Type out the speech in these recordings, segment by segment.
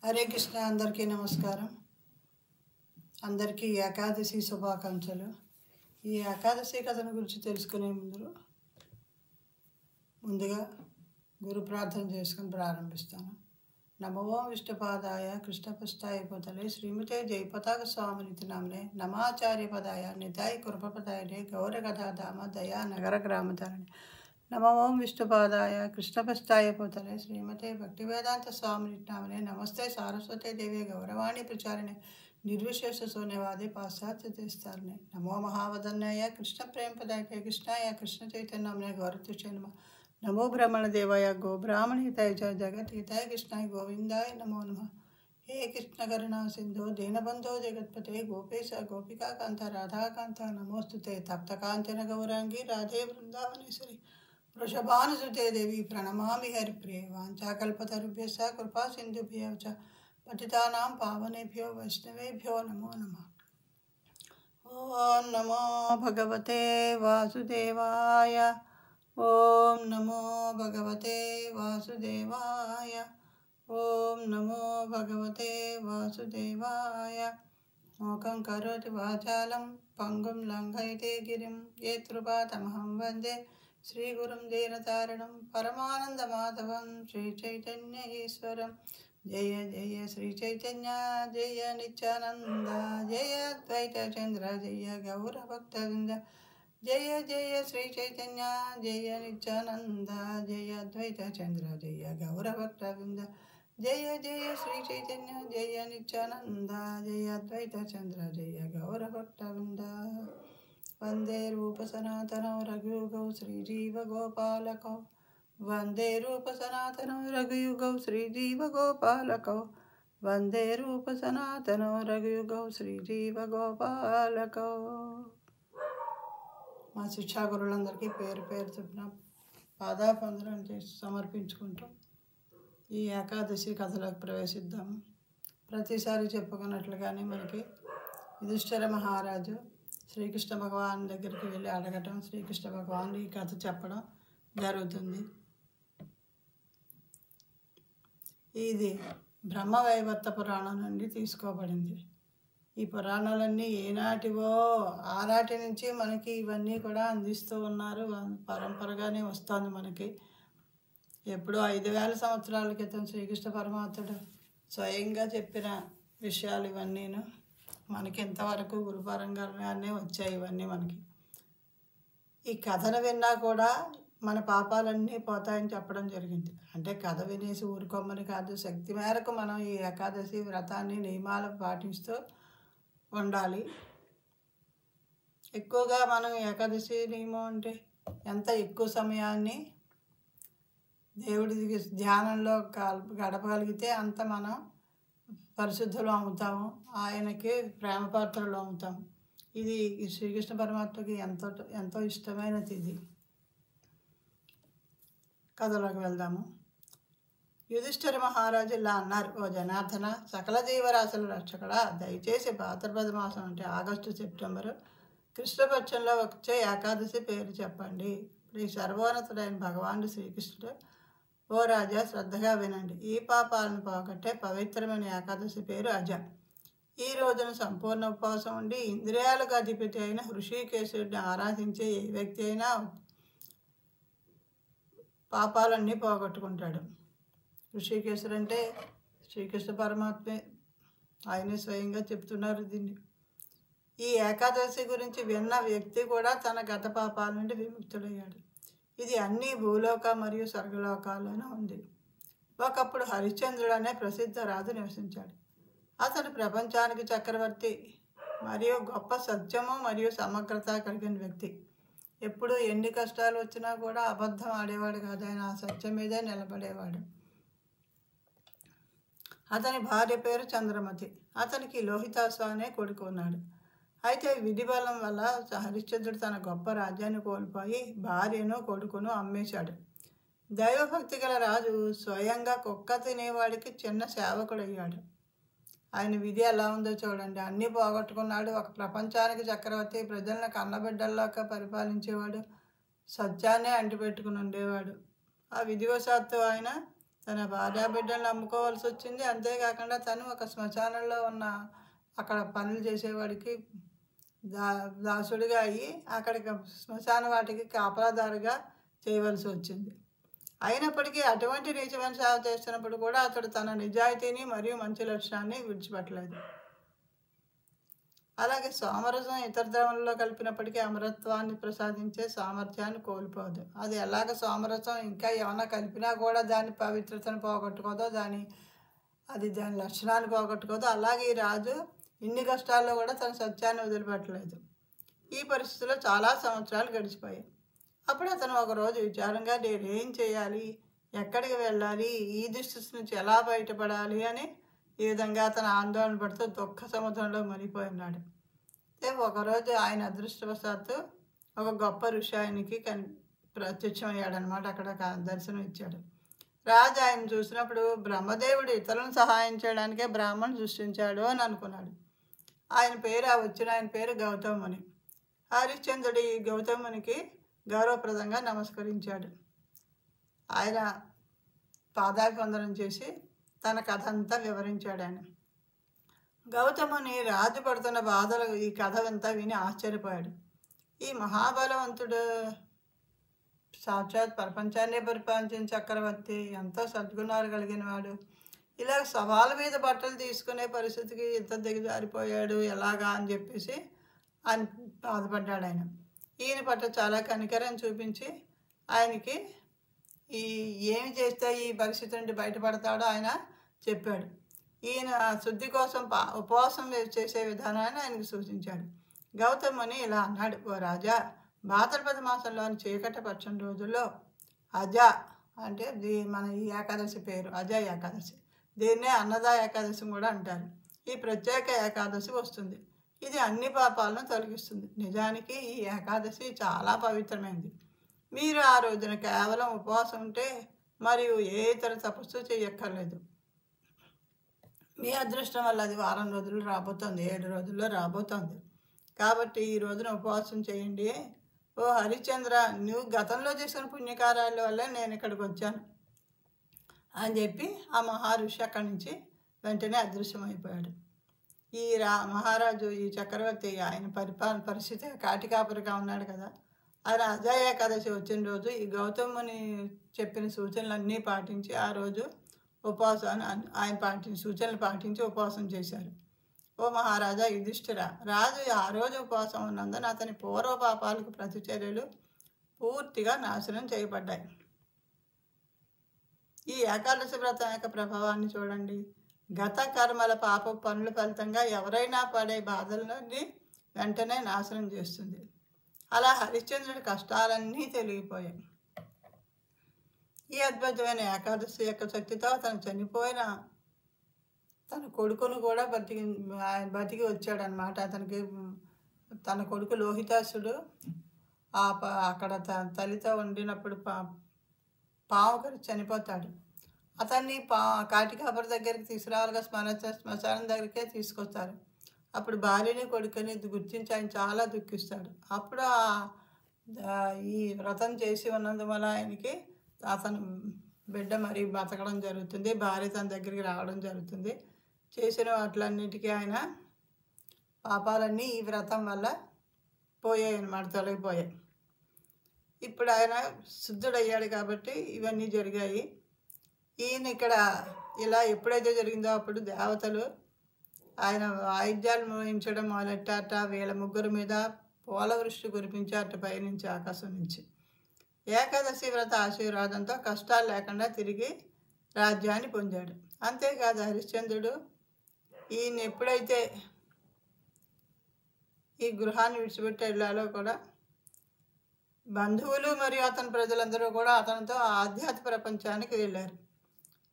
హరే కృష్ణ. అందరికీ నమస్కారం. అందరికీ ఏకాదశి శుభాకాంక్షలు. ఈ ఏకాదశి కథను గురించి తెలుసుకునే ముందుగా గురు ప్రార్థన చేసుకుని ప్రారంభిస్తాను. నమో విష్ణుపాదాయ కృష్ణపస్థాయ పతలే శ్రీమతే జయపతాక స్వామినితి నామనే నమాచార్య పదాయ నితాయ కృపపదాయ గౌరగధామ దయా నగర గ్రామధరణి. నమో విష్ణుపాదాయ కృష్ణపస్థాయ పోతలే శ్రీమతే భక్తివేదాంత స్వామినితి నామనే నమస్తే సారస్వతే దేవి గౌరవాణి ప్రచారిణి నిర్విశేష శూన్యవాది పాశ్చాత్య దేస్తారని. నమో మహావదన్నాయ కృష్ణ ప్రేమ పదాయ కృష్ణాయ కృష్ణ చైతన్యమనే గౌరతుషన్మ. నమో బ్రహ్మణ దేవాయ గో బ్రాహ్మణితాయ జ జగద్గీతాయ కృష్ణాయ గోవిందాయ నమో నమ. హే కృష్ణ కరుణా సింధు దీనబంధో జగత్పతే గోపేశ గోపికా కాంత రాధాకాంత నమోస్తుతే తప్త కాంచన గౌరాంగి రాధే బృందావనేశ్వరి వృషభానుసుతే దేవి ప్రణమామి హరిప్రియ. వాంఛాకల్పతరుభ్యశ్చ కృపా సింధుభ్యో చ పతితానాం పావనేభ్యో వైష్ణవేభ్యో నమో నమః. ఓం నమో భగవతే వాసుదేవాయ. ఓం నమో భగవతే వాసుదేవాయ. ఓం నమో భగవతే వాసుదేవాయ. మోకం కరోతి వాచాలం పంగుం లంఘయతే గిరిం యత్కృపాతమహం వందే శ్రీగురుం దీనతారిణం పరమానందమాధవం శ్రీచైతన్య ఈశ్వరం. జయ జయ శ్రీ చైతన్య జయ నిత్యానంద జయ అద్వైత చంద్ర జయ గౌరభక్తవృంద. జయ జయ శ్రీ చైతన్య జయ నిత్యానంద జయ అద్వైత చంద్ర జయ గౌరభక్తవృంద. జయ జయ శ్రీ చైతన్య జయ నిత్యానంద జయ అద్వైత చంద్ర జయ గౌరభక్తవృంద. వందే రూప సనాతనో రఘుయుగౌ శ్రీజీవ గోపాలకౌ. వందే రూప సనాతనో రఘుయుగౌ శ్రీజీవ గోపాలకౌ. వందే రూప సనాతనో రఘుయుగౌ శ్రీజీవ గోపాలకౌ. మా శిక్షా గురువులందరికీ పేరు పేరు చొప్పున పాదాబంధనం చేసి సమర్పించుకుంటూ ఈ ఏకాదశి కథలోకి ప్రవేశిద్దాము. ప్రతిసారి చెప్పుకున్నట్లుగానే మనకి యుధిష్ఠిర మహారాజు శ్రీకృష్ణ భగవాన్ దగ్గరికి వెళ్ళి అడగటం, శ్రీకృష్ణ భగవాన్ ఈ కథ చెప్పడం జరుగుతుంది. ఇది బ్రహ్మవైవర్త పురాణం నుండి తీసుకోబడింది. ఈ పురాణాలన్నీ ఏనాటివో ఆనాటి నుంచి మనకి ఇవన్నీ కూడా అందిస్తూ ఉన్నారు. పరంపరగానే వస్తుంది మనకి. ఎప్పుడో 5000 సంవత్సరాల క్రితం శ్రీకృష్ణ పరమాత్ముడు స్వయంగా చెప్పిన విషయాలు ఇవన్నీను మనకి ఇంతవరకు గురుపరంగానే వచ్చాయి. ఇవన్నీ మనకి ఈ కథను విన్నా కూడా మన పాపాలన్నీ పోతాయని చెప్పడం జరిగింది. అంటే కథ వినేసి ఊరుకోమని కాదు, శక్తి మేరకు మనం ఈ ఏకాదశి వ్రతాన్ని నియమాలు పాటిస్తూ ఉండాలి. ఎక్కువగా మనం ఏకాదశి నియమం అంటే ఎంత ఎక్కువ సమయాన్ని దేవుడి ధ్యానంలో గడపగలిగితే అంత మనం పరిశుద్ధులు అవుతాము, ఆయనకి ప్రేమపాత్రలు అవుతాము. ఇది శ్రీకృష్ణ పరమాత్మకి ఎంతో ఇష్టమైనది. ఇది కథలోకి వెళ్దాము. యుధిష్ఠిర మహారాజు ఇలా అన్నారు: ఓ జనార్దన, సకల జీవరాశుల రక్షకుడా, దయచేసి భాద్రపద మాసం అంటే ఆగస్టు సెప్టెంబరు కృష్ణపక్షంలో వచ్చే ఏకాదశి పేరు చెప్పండి. ఇప్పుడు ఈ సర్వోన్నతుడైన భగవానుడు శ్రీకృష్ణుడు: ఓ రాజా, శ్రద్ధగా వినండి. ఈ పాపాలను పోగొట్టే పవిత్రమైన ఏకాదశి పేరు అజ. ఈ రోజున సంపూర్ణ ఉపవాసం ఉండి ఇంద్రియాలకు అధిపతి అయిన హృషికేశుడిని ఆరాధించే ఏ వ్యక్తి అయినా పాపాలన్నీ పోగొట్టుకుంటాడు. హృషికేశుడు అంటే శ్రీకృష్ణ పరమాత్మే, ఆయనే స్వయంగా చెప్తున్నారు దీన్ని. ఈ ఏకాదశి గురించి విన్న వ్యక్తి కూడా తన గత పాపాల నుండి విముక్తుడయ్యాడు. ఇది అన్ని భూలోక మరియు స్వర్గలోకాల్లోనూ ఉంది. ఒకప్పుడు హరిశ్చంద్రుడు అనే ప్రసిద్ధ రాజు నివసించాడు. అతడు ప్రపంచానికి చక్రవర్తి మరియు గొప్ప సత్యము మరియు సమగ్రత కలిగిన వ్యక్తి. ఎప్పుడు ఎన్ని కష్టాలు వచ్చినా కూడా అబద్ధం ఆడేవాడు కాదు. ఆయన ఆ సత్యం మీదే నిలబడేవాడు. అతని భార్య పేరు చంద్రమతి. అతనికి లోహితాసు అనే కొడుకు ఉన్నాడు. అయితే విధి బలం వల్ల హరిశ్చంద్రుడు తన గొప్ప రాజ్యాన్ని కోల్పోయి భార్యను కొడుకును అమ్మేశాడు. దైవభక్తి గల రాజు స్వయంగా కుక్క తినేవాడికి చిన్న సేవకుడయ్యాడు. ఆయన విధి ఎలా ఉందో చూడండి. అన్నీ పోగొట్టుకున్నాడు. ఒక ప్రపంచానికి చక్రవర్తి, ప్రజలను కన్నబిడ్డల్లాగా పరిపాలించేవాడు, సత్యాన్నే అంటిపెట్టుకుని ఉండేవాడు. ఆ విధివశాత్తు ఆయన తన భార్యాబిడ్డలను నమ్ముకోవాల్సి వచ్చింది. అంతేకాకుండా తను ఒక శ్మశానంలో ఉన్న అక్కడ పనులు చేసేవాడికి దాసుడిగా అయ్యి అక్కడికి శ్మశాన వాటికి కాపలాదారుగా చేయవలసి వచ్చింది. అయినప్పటికీ అటువంటి నీచమైన సేవ చేస్తున్నప్పుడు కూడా అతడు తన నిజాయితీని మరియు మంచి లక్ష్యాన్ని విడిచిపెట్టలేదు. అలాగే సోమరసం ఇతర ద్రవంలో కలిపినప్పటికీ అమరత్వాన్ని ప్రసాదించే సామర్థ్యాన్ని కోల్పోదు. అది ఎలాగ సోమరసం ఇంకా ఏమైనా కలిపినా కూడా దాని పవిత్రతను పోగొట్టుకోదో, దాని లక్షణాన్ని పోగొట్టుకోదో, అలాగే ఈ రాజు ఇన్ని కష్టాల్లో కూడా తన సత్యాన్ని వదిలిపెట్టలేదు. ఈ పరిస్థితిలో చాలా సంవత్సరాలు గడిచిపోయాయి. అప్పుడు అతను ఒకరోజు విచారంగా నేనేం చేయాలి, ఎక్కడికి వెళ్ళాలి, ఈ దుస్థితి నుంచి ఎలా బయటపడాలి అని ఈ విధంగా అతను ఆందోళన పడుతూ దుఃఖ సముద్రంలో మునిగిపోయినాడు. ఒకరోజు ఆయన అదృష్టవశాత్తు ఒక గొప్ప ఋషి ఆయనకి ప్రత్యక్షమయ్యాడనమాట. అక్కడ దర్శనం ఇచ్చాడు. రాజు ఆయన చూసినప్పుడు బ్రహ్మదేవుడు ఇతరులను సహాయం చేయడానికే బ్రాహ్మణ్ సృష్టించాడు అని అనుకున్నాడు. ఆయన పేరు గౌతముని. హరిశ్చంద్రుడు ఈ గౌతమునికి గౌరవప్రదంగా నమస్కరించాడు. ఆయన పాదాభివందనం చేసి తన కథ అంతా వివరించాడు. ఆయన గౌతముని రాజు పడుతున్న బాధలు ఈ కథ అంతా విని ఆశ్చర్యపోయాడు. ఈ మహాబలవంతుడు సాక్షాత్ ప్రపంచాన్ని పరిపాలించిన చక్రవర్తి, ఎంతో సద్గుణాలు కలిగిన వాడు, ఇలా సవాళ్ళ మీద బట్టలు తీసుకునే పరిస్థితికి ఇంత దిగజారిపోయాడు ఎలాగా అని చెప్పేసి ఆయన బాధపడ్డాడు. ఈయన పట్ల చాలా కనికరం చూపించి ఆయనకి ఏమి చేస్తే ఈ పరిస్థితి నుండి బయటపడతాడో ఆయన చెప్పాడు. ఈయన శుద్ధి కోసం ఉపవాసం చేసే విధానాన్ని ఆయనకు సూచించాడు. గౌతముని ఇలా అన్నాడు, ఓ రాజా, భాద్రపద మాసంలోని చీకటి పక్షం రోజుల్లో అజ అంటే మన ఈ ఏకాదశి పేరు అజ ఏకాదశి, దీన్నే అన్నదా ఏకాదశి కూడా అంటారు. ఈ ప్రత్యేక ఏకాదశి వస్తుంది. ఇది అన్ని పాపాలను తొలగిస్తుంది. నిజానికి ఈ ఏకాదశి చాలా పవిత్రమైనది. మీరు ఆ రోజున కేవలం ఉపవాసం ఉంటే మరియు ఏ ఇతర తపస్సు చేయక్కర్లేదు. మీ అదృష్టం వల్ల అది వారం రోజులు రాబోతోంది, 7 రోజుల్లో రాబోతోంది. కాబట్టి ఈ రోజున ఉపవాసం చేయండి. ఓ హరిశ్చంద్ర, నువ్వు గతంలో చేసిన పుణ్యకార్యాల వల్ల నేను ఇక్కడికి వచ్చాను అని చెప్పి ఆ మహర్షి అక్కడి నుంచి వెంటనే అదృశ్యమైపోయాడు. ఈ మహారాజు, ఈ చక్రవర్తి, ఆయన పరిస్థితి కాటికాపురిగా ఉన్నాడు కదా. ఆయన అజ ఏకాదశి వచ్చిన రోజు ఈ గౌతముని చెప్పిన సూచనలన్నీ పాటించి ఆ రోజు ఆయన సూచనలు పాటించి ఉపవాసం చేశారు. ఓ మహారాజా యుధిష్ఠిర, రాజు ఆ రోజు ఉపవాసం ఉన్నందున అతని పూర్వ పాపాలకు ప్రతిచర్యలు పూర్తిగా నాశనం చేయబడ్డాయి. ఈ ఏకాదశి వ్రతం యొక్క ప్రభావాన్ని చూడండి. గత కర్మల పాప పనుల ఫలితంగా ఎవరైనా పడే బాధలన్నీ వెంటనే నాశనం చేస్తుంది. అలా హరిశ్చంద్రుడి కష్టాలన్నీ తొలగిపోయాయి. ఈ అద్భుతమైన ఏకాదశి యొక్క శక్తితో అతను చనిపోయిన తన కొడుకును కూడా బతికి వచ్చాడనమాట. అతనికి తన కొడుకు లోహితాసుడు అక్కడ తల్లితో ఉండినప్పుడు పాము కరిచి చనిపోతాడు. అతన్ని కాటికాపురి దగ్గరికి తీసుకురావాలిగా శ్మశానం దగ్గరికే తీసుకొస్తారు. అప్పుడు భార్యని కొడుకుని గుర్తించి ఆయన చాలా దుఃఖిస్తాడు. అప్పుడు ఈ వ్రతం చేసి ఉన్నందువల్ల ఆయనకి అతను బిడ్డ మరి బతకడం జరుగుతుంది, భార్య తన దగ్గరికి రావడం జరుగుతుంది. చేసిన వాటిలన్నిటికీ ఆయన పాపాలన్నీ ఈ వ్రతం వల్ల పోయాయి అన్నమాట, తొలగిపోయాయి. ఇప్పుడు ఆయన శుద్ధుడయ్యాడు కాబట్టి ఇవన్నీ జరిగాయి. ఈయన ఇక్కడ ఇలా ఎప్పుడైతే జరిగిందో అప్పుడు దేవతలు ఆయన వాయిద్యాలు మోయించడం మొదలెట్టారట. వీళ్ళ ముగ్గురు మీద పూల వృష్టి కురిపించారట పైనుంచి, ఆకాశం నుంచి. ఏకాదశి వ్రత ఆశీర్వాదంతో కష్టాలు లేకుండా తిరిగి రాజ్యాన్ని పొందాడు. అంతేకాదు హరిశ్చంద్రుడు ఈయన ఎప్పుడైతే ఈ గృహాన్ని విడిచిపెట్టి వెళ్ళాలో కూడా బంధువులు మరియు అతని ప్రజలందరూ కూడా అతనితో ఆధ్యాత్మిక ప్రపంచానికి వెళ్ళారు.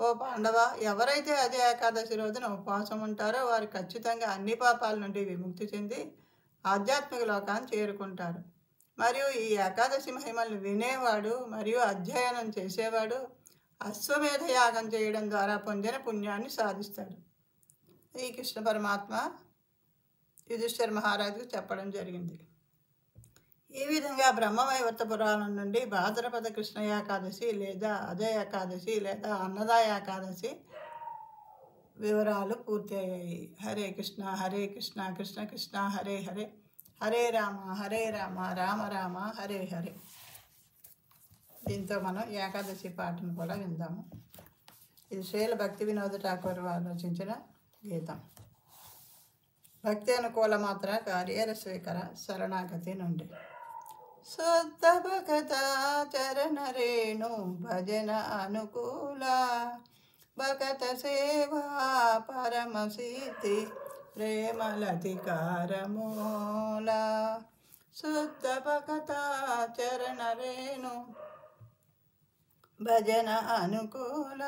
ఓ పాండవ, ఎవరైతే అదే ఏకాదశి రోజున ఉపవాసం ఉంటారో వారు ఖచ్చితంగా అన్ని పాపాల నుండి విముక్తి చెంది ఆధ్యాత్మిక లోకాన్ని చేరుకుంటారు. మరియు ఈ ఏకాదశి మహిమల్ని వినేవాడు మరియు అధ్యయనం చేసేవాడు అశ్వమేధ యాగం చేయడం ద్వారా పొందిన పుణ్యాన్ని సాధిస్తాడు. ఈ కృష్ణ పరమాత్మ యుధిష్ఠిర మహారాజుకు చెప్పడం జరిగింది. ఈ విధంగా బ్రహ్మవైవర్త పురాణం నుండి భాద్రపద కృష్ణ ఏకాదశి లేదా అజయ ఏకాదశి లేదా అన్నదా ఏకాదశి వివరాలు పూర్తి అయ్యాయి. హరే కృష్ణ కృష్ణ కృష్ణ హరే హరే, హరే రామ రామ రామ హరే హరే. దీంతో మనం ఏకాదశి పాటను కూడా విందాము. ఇది శ్రీల భక్తి వినోద ఠాకూర్ వారు రచించిన గీతం. భక్తి అనుకూల మాత్ర కార్యర స్వీకర శరణాగతి నుండి. శుద్ధ భగత చరణ రేణు భజన అనుకూల, భగత సేవా పరమ సిద్ధి ప్రేమలధికార మూల. శుద్ధ భగత చరణ రేణు భజన అనుకూల,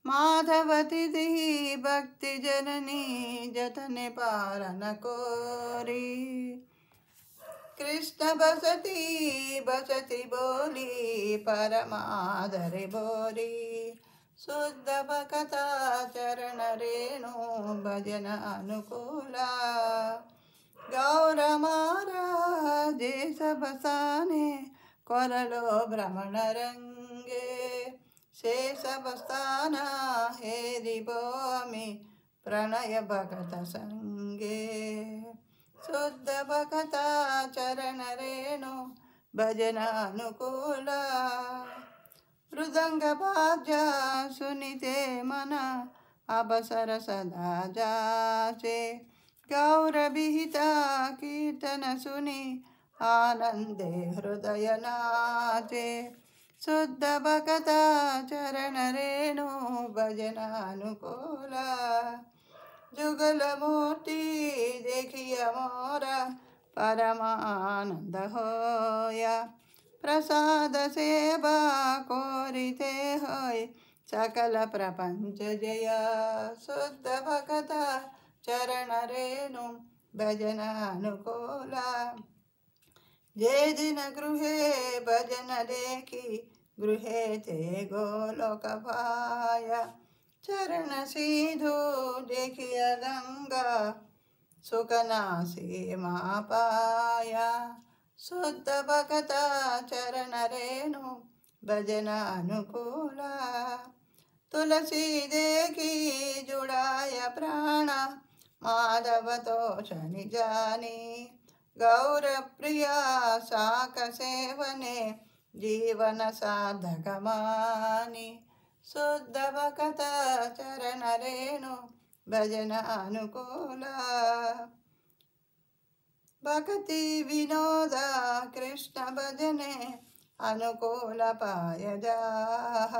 మాధవతిథి భక్తి జనని జతని పాలన కోరి. కృష్ణ బసతి బోలి పరమాదరి బోరి. శుద్ధ భగత చరణ రేణు భజన అనుకూల, గౌరమారాజే సబసానే కొరలో భ్రమణ రంగే. శేషబస్థాన హేరి భోమి ప్రణయ భగత సంగే. శుద్ధ భగత చరణ రేణు భజన అనుకూల, మృదంగ బాజ సునితే మన అబసర సదా జాచే. గౌరవిహిత కీర్తన సుని ఆనందే హృదయ నాచే. శుద్ధ భగత చరణ రేణు భజన అనుకూల, जुगलमूर्ति देखिया मोरा परमानंद होया. प्रसाद सेवा कोरिते होय सकल प्रपंच जया. शुद्ध भगत चरण रेणु भजन अनुकूला, जे दिन गृहे भजन देखी गृहे ते गोलोक पाया. चरण सीधु देखिया गंगा सुखनासी माँ पाया. शुद्ध भगत चरण रेणु भजन अनुकूला, तुलसी देखी जुड़ाया प्राण माधव तो शनि जानी. गौर प्रिया साक सेवने जीवन साधक मानी. शुद्ध भगत चरण रेणु भजन अनुकूला, भक्ति विनोद कृष्ण भजने अनुकूल पाय जाह.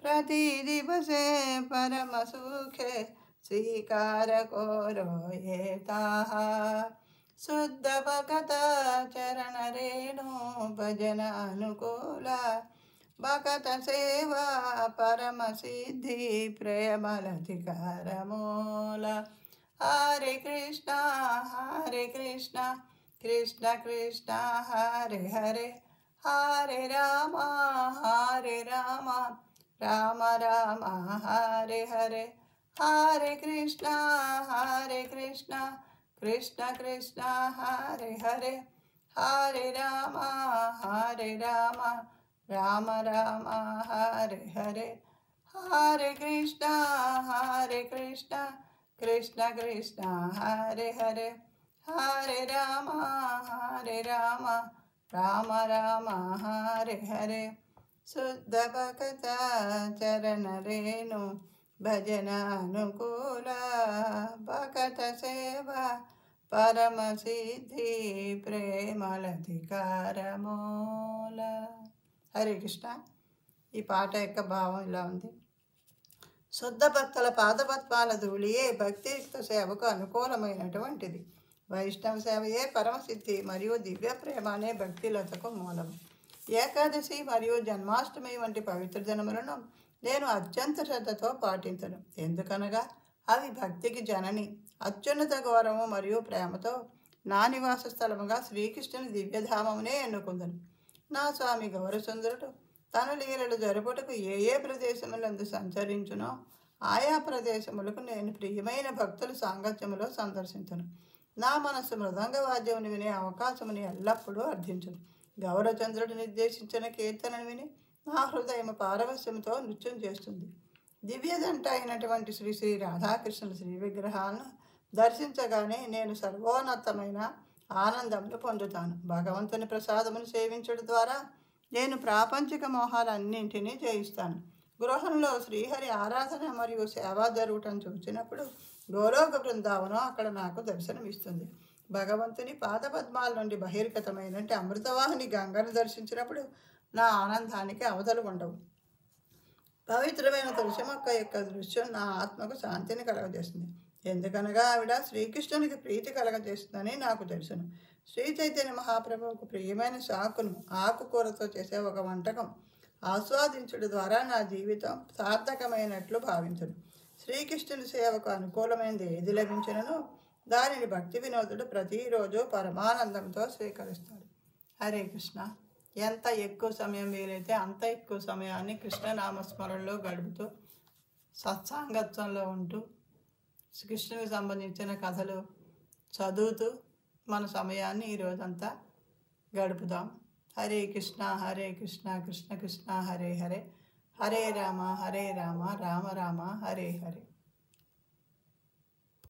प्रति दिवसे परम सुखे स्वीकार करो ये ताह. शुद्ध भगत चरण रेणु भजन अनुकूला, भगत सेवा परम सिद्धि प्रेमलधिकार मूल. हरे कृष्णा कृष्ण कृष्ण हरे हरे, हरे राम राम राम हरे हरे. हरे कृष्णा कृष्ण कृष्ण हरे हरे, हरे राम राम राम हरे हरे. हरे कृष्णा कृष्ण कृष्ण हरे हरे, हरे राम राम राम हरे हरे. शुद्ध भगत चरण रेणु भजन अनुकूला, भगत सेवा परम सिद्धि प्रेमलधिकार मूल. హరే కృష్ణ. ఈ పాట యొక్క భావం ఇలా ఉంది. శుద్ధ భక్తుల పాదపద్మాల ధూళియే భక్తియుక్త సేవకు అనుకూలమైనటువంటిది. వైష్ణవ సేవయే పరమసిద్ధి మరియు దివ్య ప్రేమ అనే భక్తిలతకు మూలము. ఏకాదశి మరియు జన్మాష్టమి వంటి పవిత్ర దినములను నేను అత్యంత శ్రద్ధతో పాటించను. ఎందుకనగా అవి భక్తికి జనని, అత్యున్నత గౌరవము మరియు ప్రేమతో నా నివాస స్థలముగా శ్రీకృష్ణుని దివ్యధామమునే ఎన్నుకుందను. నా స్వామి గౌరసుందరుడు తన లీలలు జరుపుటకు ఏ ఏ ప్రదేశములందు సంచరించునో ఆయా ప్రదేశములకు నేను ప్రియమైన భక్తుల సాంగత్యములో సందర్శించను. నా మనస్సు మృదంగ వాద్యమును వినే అవకాశముని ఎల్లప్పుడూ అర్థించును. గౌరచంద్రుడు నిర్దేశించిన కీర్తనను విని నా హృదయం పారవస్యంతో నృత్యం చేస్తుంది. దివ్యదంట అయినటువంటి శ్రీ శ్రీ రాధాకృష్ణుల శ్రీ విగ్రహాలను దర్శించగానే నేను సర్వోన్నతమైన ఆనందమును పొందుతాను. భగవంతుని ప్రసాదమును సేవించడం ద్వారా నేను ప్రాపంచిక మోహాలన్నింటినీ జయిస్తాను. గృహంలో శ్రీహరి ఆరాధన మరియు సేవ జరుగుటం చూసినప్పుడు గోలోక బృందావనం అక్కడ నాకు దర్శనమిస్తుంది. భగవంతుని పాదపద్మాల నుండి బహిర్గతమైన అమృతవాహిని గంగను దర్శించినప్పుడు నా ఆనందానికి అవధులు ఉండవు. పవిత్రమైన తులసి మొక్క యొక్క దృశ్యం నా ఆత్మకు శాంతిని కలగజేస్తుంది. ఎందుకనగా ఆవిడ శ్రీకృష్ణునికి ప్రీతి కలగజేస్తుందని నాకు తెలుసును. శ్రీ చైతన్య మహాప్రభువుకు ప్రియమైన సాకును ఆకుకూరతో చేసే ఒక వంటకం ఆస్వాదించడం ద్వారా నా జీవితం సార్థకమైనట్లు భావించను. శ్రీకృష్ణుని సేవకు అనుకూలమైనది ఏది లభించినను దానిని భక్తి వినోదుడు ప్రతిరోజు పరమానందంతో స్వీకరిస్తాడు. హరే కృష్ణ. ఎంత ఎక్కువ సమయం వీలైతే అంత ఎక్కువ సమయాన్ని కృష్ణనామస్మరణలో గడుపుతూ సత్సాంగత్వంలో ఉంటూ కృష్ణునికి సంబంధించిన కథలు చదువుతూ మన సమయాన్ని ఈరోజంతా గడుపుదాం. హరే కృష్ణ కృష్ణ కృష్ణ హరే హరే, హరే రామ రామ రామ హరే హరే.